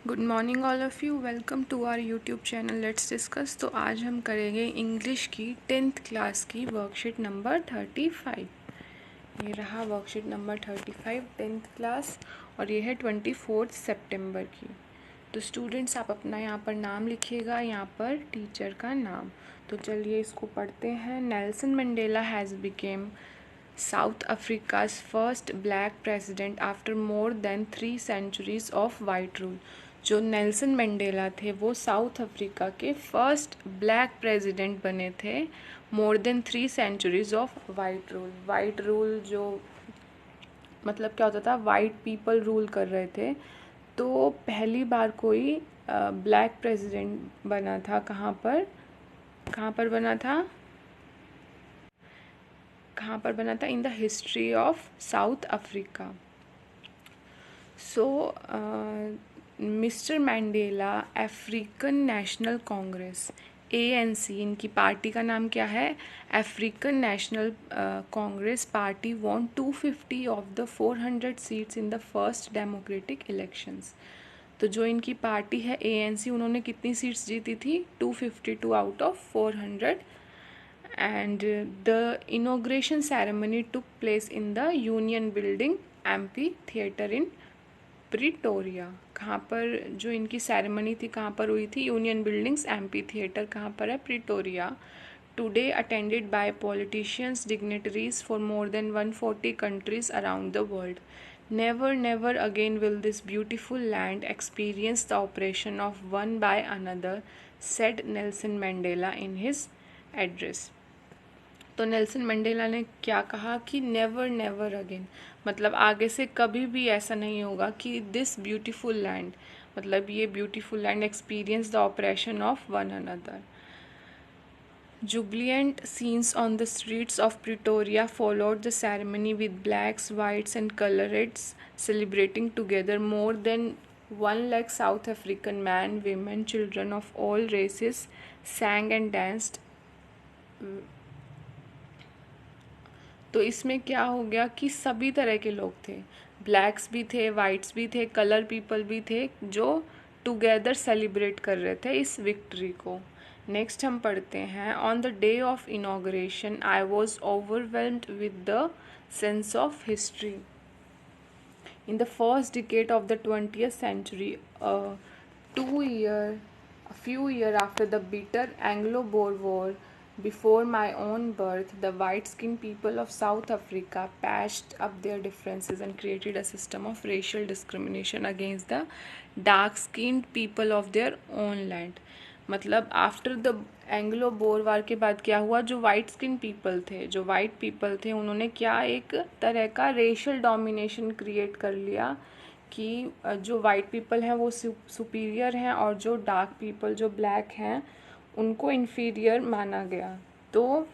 Good morning all of you, welcome to our YouTube channel let's discuss. तो आज हम करेंगे इंग्लिश की 10th क्लास की वर्कशीट नंबर 35। ये रहा वर्कशीट नंबर 35 10th क्लास, और ये है 24 सितंबर की। तो स्टूडेंट्स आप अपना यहाँ पर नाम लिखिएगा, यहाँ पर टीचर का नाम। तो चलिए इसको पढ़ते हैं। Nelson Mandela has became South Africa's first black president after more than 3 centuries of white rule। जो नेल्सन मंडेला थे वो साउथ अफ्रीका के फर्स्ट ब्लैक प्रेसिडेंट बने थे more than 3 centuries of white rule. White rule जो मतलब क्या होता था, वाइट पीपल रूल कर रहे थे। तो पहली बार कोई ब्लैक प्रेसिडेंट बना था। कहाँ पर बना था? कहाँ पर बना था? In the history of South Africa. So mister Mandela African National Congress ANC, इनकी पार्टी का नाम क्या है? African National Congress party won 250 of the 400 seats in the first democratic elections. तो जो इनकी पार्टी है ANC, उन्होंने कितनी सीट्स जीती थी? 252 out of 400। and the inauguration ceremony took place in the Union Building Amphitheatre in Pretoria. कहाँ पर जो इनकी सेरेमनी थी कहाँ पर हुई थी? यूनियन बिल्डिंग्स एम्पी थिएटर कहाँ पर है? Pretoria. Today attended by politicians dignitaries for more than 140 countries around the world. Never never again will this beautiful land experience the operation of one by another, said Nelson Mandela in his address. तो Nelson Mandela ने क्या कहा कि never never again, मतलब आगे से कभी भी ऐसा नहीं होगा कि दिस ब्यूटीफुल लैंड, मतलब ये beautiful land experience the operation of one another. Jubilant scenes on the streets of Pretoria followed the ceremony with blacks, whites and coloreds celebrating together. More than 1 lakh South African men, women, children of all races sang and danced। तो इसमें क्या हो गया कि सभी तरह के लोग थे, ब्लैक्स भी थे, वाइट्स भी थे, कलर पीपल भी थे, जो टुगेदर सेलिब्रेट कर रहे थे इस विक्ट्री को। नेक्स्ट हम पढ़ते हैं। On the day of inauguration I was overwhelmed with the sense of history. In the first decade of the 20th century, a few years after the bitter Anglo-Boer War, before my own birth, the white-skinned people of South Africa patched up their differences and created a system of racial discrimination against the dark-skinned people of their own land। मतलब after the Anglo bore वार के बाद क्या हुआ? जो white skin people थे, जो white people थे, उन्होंने क्या एक तरह का रेशियल डोमिनेशन क्रिएट कर लिया कि जो वाइट पीपल हैं वो सुपीरियर हैं और जो डार्क पीपल जो ब्लैक हैं उनको इन्फीरियर माना गया। तो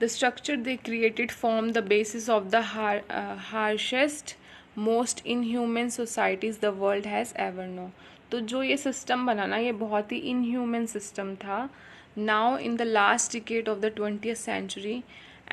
the structure they created form the basis of the harshest most inhuman societies the world has ever know. तो जो ये सिस्टम बना ना, ये बहुत ही इनह्यूमन सिस्टम था। Now in the last decade of the 20th century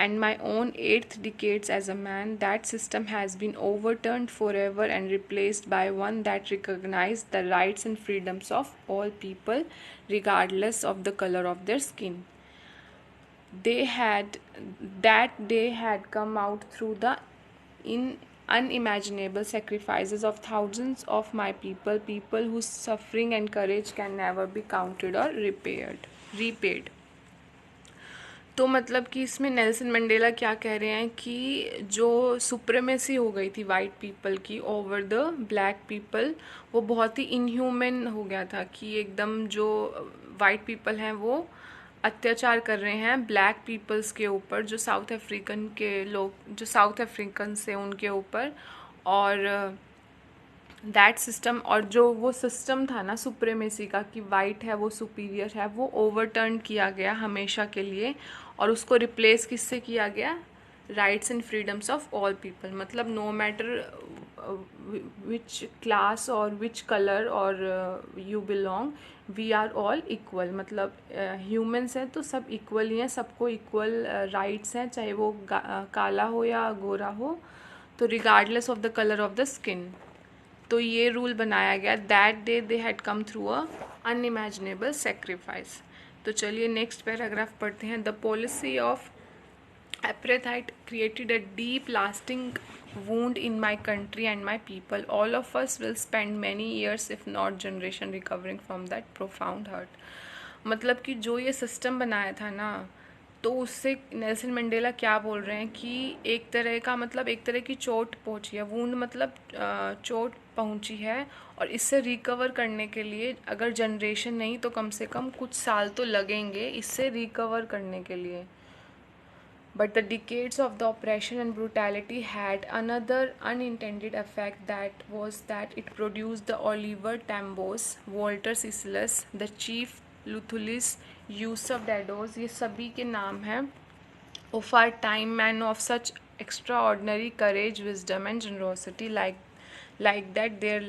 and my own 8th decades as a man, that system has been overturned forever and replaced by one that recognizes the rights and freedoms of all people regardless of the color of their skin। That day had come out through the unimaginable sacrifices of thousands of my people whose suffering and courage can never be counted or repaid। तो मतलब कि इसमें Nelson Mandela क्या कह रहे हैं कि जो सुप्रीमेसी हो गई थी वाइट पीपल की ओवर द ब्लैक पीपल, वो बहुत ही इनह्यूमन हो गया था कि एकदम जो वाइट पीपल हैं वो अत्याचार कर रहे हैं ब्लैक पीपल्स के ऊपर, जो साउथ अफ्रीकन के लोग, जो साउथ अफ्रीकन से उनके ऊपर। और दैट सिस्टम, और जो वो सिस्टम था ना सुप्रीमेसी का कि वाइट है वो सुपीरियर है, वो ओवरटर्न किया गया हमेशा के लिए, और उसको रिप्लेस किससे किया गया? Rights and freedoms of all people. मतलब नो मैटर विच क्लास और विच कलर और you belong, we are all equal. मतलब ह्यूमंस हैं तो सब इक्वल ही हैं, सबको इक्वल राइट्स हैं, चाहे वो काला हो या गोरा हो, तो regardless of the colour of the skin. तो ये रूल बनाया गया, that day they had come through a unimaginable sacrifice. तो चलिए नेक्स्ट पैराग्राफ पढ़ते हैं। The policy of apartheid created a deep lasting wound in my country and my people. All of us will spend many years if not generation recovering from that profound hurt. मतलब कि जो ये system बनाया था ना, तो उससे Nelson Mandela क्या बोल रहे हैं कि एक तरह का मतलब एक तरह की चोट पहुंची है, वूंड मतलब चोट पहुंची है, और इससे रिकवर करने के लिए अगर जनरेशन नहीं तो कम से कम कुछ साल तो लगेंगे इससे रिकवर करने के लिए। But the decades of the oppression and brutality had another unintended effect, that was that it produced the Oliver Tambos, Walter Sisselus, the Chief Luthulis, Yusuf Dados, ये सभी के नाम हैं, of our time, men of such extraordinary courage, wisdom and generosity, like that their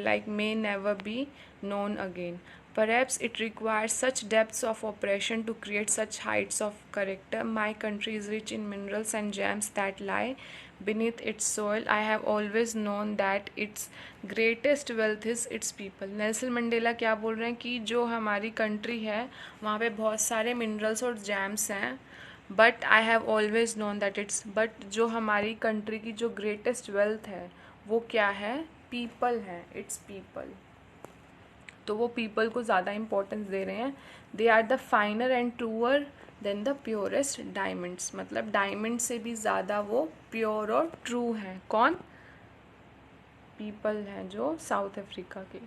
like may never be known again. Perhaps it requires such depths of oppression to create such heights of character. My country is rich in minerals and gems that lie beneath its soil. I have always known that its greatest wealth is its people. Nelson Mandela क्या बोल रहे हैं कि जो हमारी country है वहाँ पे बहुत सारे मिनरल्स और जैम्स हैं, but I have always known that it's, but जो हमारी कंट्री की जो ग्रेटेस्ट वेल्थ है वो क्या है? पीपल है, इट्स पीपल। तो वो पीपल को ज़्यादा इम्पोर्टेंस दे रहे हैं। They are the finer and truer than the purest diamonds, मतलब डायमंड से भी ज़्यादा वो प्योर और ट्रू हैं। कौन? पीपल हैं जो साउथ अफ्रीका के।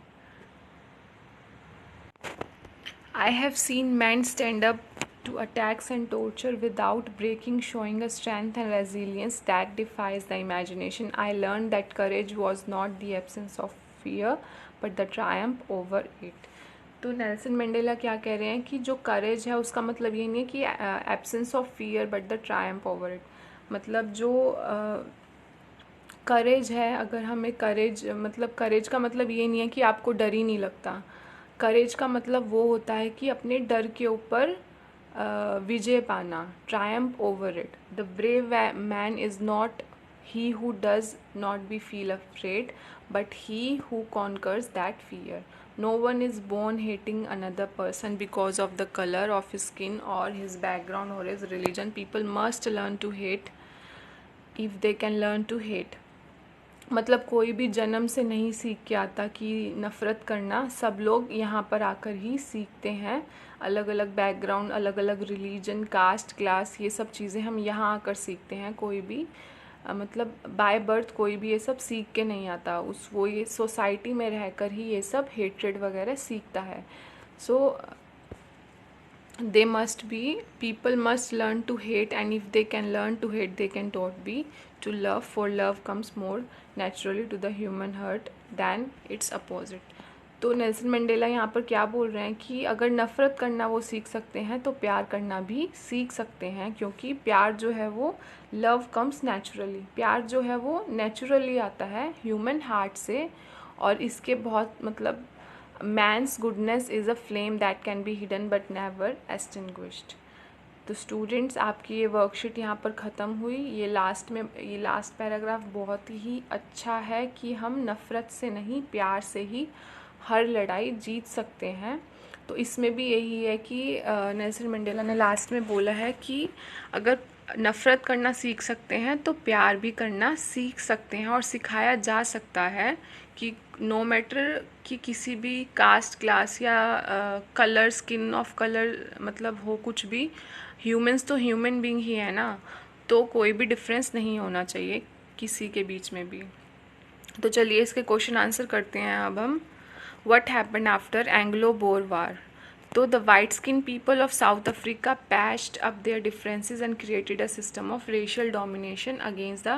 I have seen men stand up to attacks and torture without breaking, showing a strength and resilience that defies the imagination. I learned that courage was not the absence of fear, but the triumph over it. तो Nelson Mandela क्या कह रहे हैं कि जो करेज है उसका मतलब ये नहीं है कि absence of fear but the Triumph over it. मतलब जो करेज है, अगर हमें करेज मतलब करेज का मतलब ये नहीं है कि आपको डर ही नहीं लगता। करेज का मतलब वो होता है कि अपने डर के ऊपर विजय पाना, Triumph over it. The brave man is not he who does not be feel afraid, but he who conquers that fear. No one is born hating another person because of the color of his skin or his background or his religion. People must learn to hate if they can learn to hate. मतलब कोई भी जन्म से नहीं सीख के आता कि नफ़रत करना, सब लोग यहाँ पर आकर ही सीखते हैं। अलग अलग बैकग्राउंड, अलग अलग रिलीजन, कास्ट, क्लास, ये सब चीज़ें हम यहाँ आकर सीखते हैं। कोई भी मतलब बाय बर्थ कोई भी ये सब सीख के नहीं आता, वो ये सोसाइटी में रहकर ही ये सब हेट्रेड वगैरह सीखता है। सो people must learn to hate, and if they can learn to hate they can taught be to love, for love comes more naturally to the human heart than its opposite. तो Nelson Mandela यहाँ पर क्या बोल रहे हैं कि अगर नफ़रत करना वो सीख सकते हैं तो प्यार करना भी सीख सकते हैं, क्योंकि प्यार जो है वो लव कम्स नेचुरली, प्यार जो है वो नेचुरली आता है ह्यूमन हार्ट से, और इसके बहुत मतलब man's goodness is a flame that can be hidden but never extinguished. तो स्टूडेंट्स आपकी ये वर्कशीट यहाँ पर ख़त्म हुई। ये लास्ट पैराग्राफ बहुत ही अच्छा है कि हम नफ़रत से नहीं प्यार से ही हर लड़ाई जीत सकते हैं। तो इसमें भी यही है कि नेल्सन मंडेला ने लास्ट में बोला है कि अगर नफ़रत करना सीख सकते हैं तो प्यार भी करना सीख सकते हैं, और सिखाया जा सकता है कि नो मैटर कि किसी भी कास्ट, क्लास या कलर, स्किन ऑफ कलर मतलब हो कुछ भी, ह्यूमंस तो ह्यूमन बीइंग ही है ना, तो कोई भी डिफरेंस नहीं होना चाहिए किसी के बीच में भी। तो चलिए इसके क्वेश्चन आंसर करते हैं अब हम। What happened after Anglo bore war? So the white-skinned people of South Africa patched up their differences and created a system of racial domination against the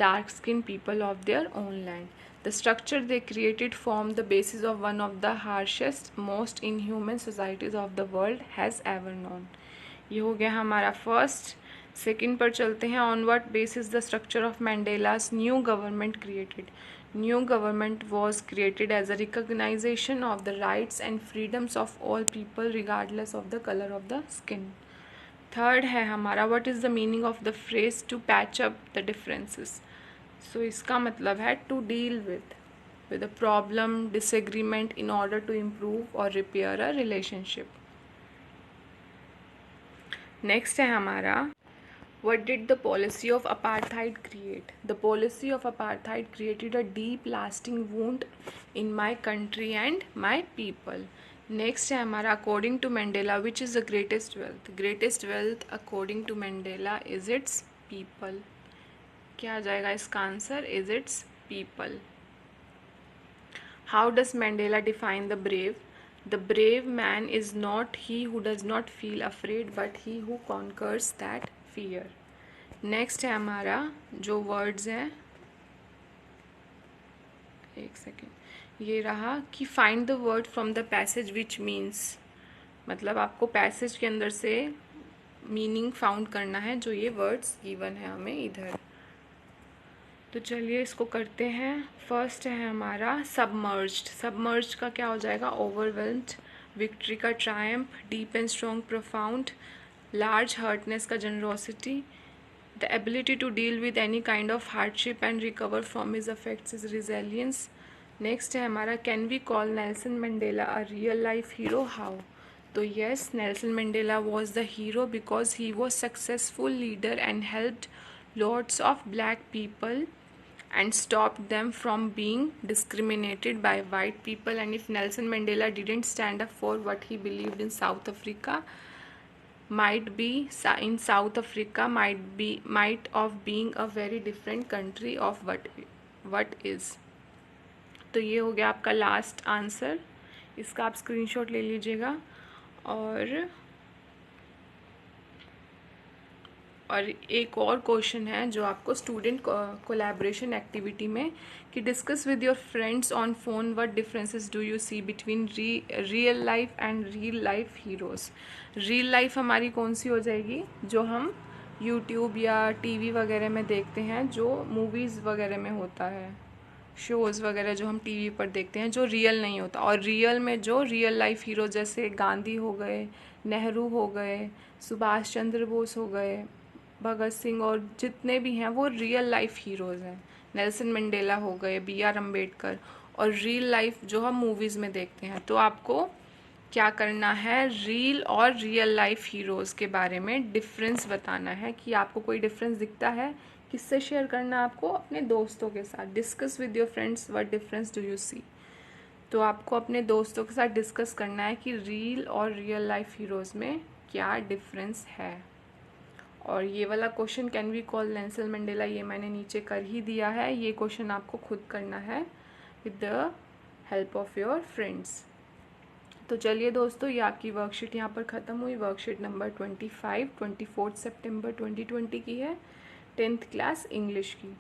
dark-skinned people of their own land. The structure they created formed the basis of one of the harshest, most inhuman societies of the world has ever known. ये हो गया हमारा first. Second पर चलते हैं। On what basis the structure of Mandela's new government created? New government was created as a recognition of the rights and freedoms of all people regardless of the color of the skin. Third है हमारा, what is the meaning of the phrase to patch up the differences? सो इसका मतलब है to deal with a problem, disagreement in order to improve or repair a relationship. Next है हमारा what did the policy of apartheid create? The policy of apartheid created a deep lasting wound in my country and my people. Next है हमारा according to Mandela which is the greatest wealth? Greatest wealth according to Mandela is its people. क्या आ जाएगा इसका answer? Is its people. How does Mandela define the brave? The brave man is not he who does not feel afraid but he who conquers that fear. Next है हमारा जो words हैं, एक second, ये रहा कि find the word from the passage which means, मतलब आपको passage के अंदर से meaning found करना है जो ये words given है हमें इधर. तो चलिए इसको करते हैं. फर्स्ट है हमारा सबमर्ज्ड. सबमर्ज्ड का क्या हो जाएगा? ओवरवेल्म्ड. विक्ट्री का triumph. Deep and strong profound. Large heartness का generosity. The ability to deal with any kind of hardship and recover from his affects is resilience. Next है हमारा can we call Nelson Mandela a real life hero? How? तो yes, Nelson Mandela was the hero because he was successful leader and helped lots of black people and stopped them from being discriminated by white people. And if Nelson Mandela didn't stand up for what he believed in South Africa, might South Africa might of being a very different country of what is. तो ये हो गया आपका last answer. इसका आप screenshot ले लीजिएगा. और एक और क्वेश्चन है जो आपको स्टूडेंट कोलैबोरेशन एक्टिविटी में कि discuss with your friends on phone what differences do you see between real life and real life heroes. Real life हमारी कौन सी हो जाएगी? जो हम यूट्यूब या टीवी वगैरह में देखते हैं, जो मूवीज़ वगैरह में होता है, शोज़ वगैरह जो हम टीवी पर देखते हैं, जो रियल नहीं होता. और रियल में जो रियल लाइफ हीरो जैसे गांधी हो गए, नेहरू हो गए, सुभाष चंद्र बोस हो गए, भगत सिंह और जितने भी हैं वो रियल लाइफ हीरोज़ हैं. नेल्सन मंडेला हो गए, BR अम्बेडकर. और रियल लाइफ जो हम मूवीज़ में देखते हैं. तो आपको क्या करना है? रियल और रियल लाइफ हीरोज़ के बारे में डिफरेंस बताना है कि आपको कोई डिफरेंस दिखता है. किससे शेयर करना है आपको? अपने दोस्तों के साथ. Discuss with your friends what difference do you see. तो आपको अपने दोस्तों के साथ डिस्कस करना है कि रियल और रियल लाइफ हीरोज़ में क्या डिफरेंस है. और ये वाला question can we call Nelson Mandela, ये मैंने नीचे कर ही दिया है. ये क्वेश्चन आपको खुद करना है with the help of your friends. तो चलिए दोस्तों, ये आपकी वर्कशीट यहाँ पर ख़त्म हुई. वर्कशीट नंबर 25 24 सितंबर 2020 की है, 10th क्लास इंग्लिश की.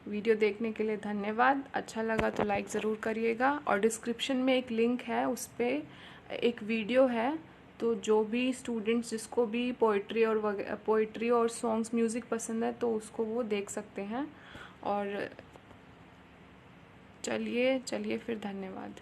वीडियो देखने के लिए धन्यवाद. अच्छा लगा तो लाइक ज़रूर करिएगा. और डिस्क्रिप्शन में एक लिंक है, उस पर एक वीडियो है. तो जो भी स्टूडेंट्स जिसको भी पोइट्री और सॉन्ग्स म्यूज़िक पसंद है तो उसको वो देख सकते हैं. और चलिए फिर धन्यवाद.